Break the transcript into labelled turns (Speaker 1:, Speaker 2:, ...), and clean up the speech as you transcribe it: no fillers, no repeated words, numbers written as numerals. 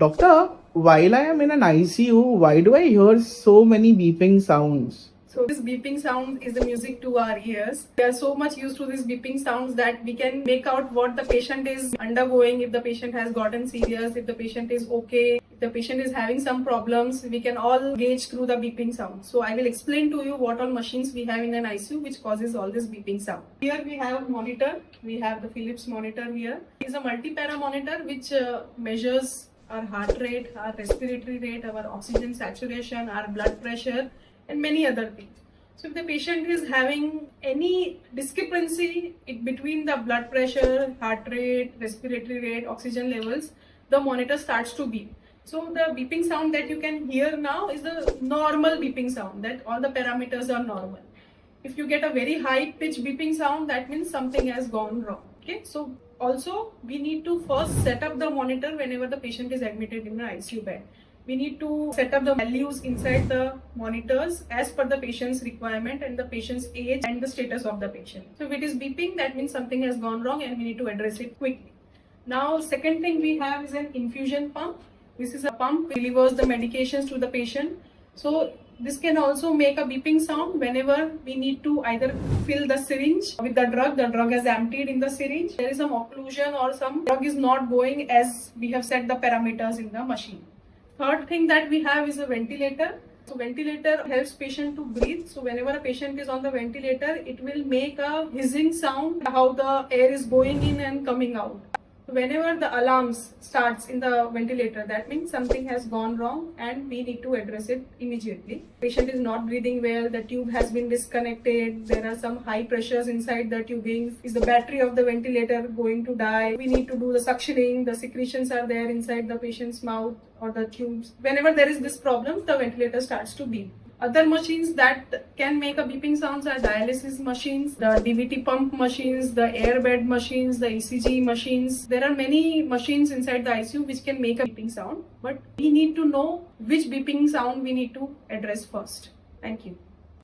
Speaker 1: Doctor, while I am in an ICU, why do I hear so many beeping sounds?
Speaker 2: So this beeping sound is the music to our ears. We are so much used to these beeping sounds that we can make out what the patient is undergoing, if the patient has gotten serious, if the patient is okay, if the patient is having some problems, we can all gauge through the beeping sound. So I will explain to you what all machines we have in an ICU which causes all this beeping sound. Here we have a monitor. We have the Philips monitor here. It is a multi-para monitor which measures our heart rate, our respiratory rate, our oxygen saturation, our blood pressure, and many other things. So if the patient is having any discrepancy between the blood pressure, heart rate, respiratory rate, oxygen levels, the monitor starts to beep. So the beeping sound that you can hear now is the normal beeping sound, that all the parameters are normal. If you get a very high pitch beeping sound, that means something has gone wrong. Okay, so also we need to first set up the monitor whenever the patient is admitted in the ICU bed. We need to set up the values inside the monitors as per the patient's requirement and the patient's age and the status of the patient. So if it is beeping, that means something has gone wrong and we need to address it quickly. Now, second thing we have is an infusion pump. This is a pump which delivers the medications to the patient. So this can also make a beeping sound whenever we need to either fill the syringe with the drug is emptied in the syringe, there is some occlusion or some drug is not going as we have set the parameters in the machine. Third thing that we have is a ventilator. So ventilator helps patient to breathe. So whenever a patient is on the ventilator, it will make a hissing sound how the air is going in and coming out. Whenever the alarms starts in the ventilator, that means something has gone wrong and we need to address it immediately. Patient is not breathing well, the tube has been disconnected, there are some high pressures inside the tubing. Is the battery of the ventilator going to die? We need to do the suctioning, the secretions are there inside the patient's mouth or the tubes. Whenever there is this problem, the ventilator starts to beep. Other machines that can make a beeping sounds are dialysis machines, the DVT pump machines, the airbed machines, the ECG machines. There are many machines inside the ICU which can make a beeping sound, but we need to know which beeping sound we need to address first. Thank you.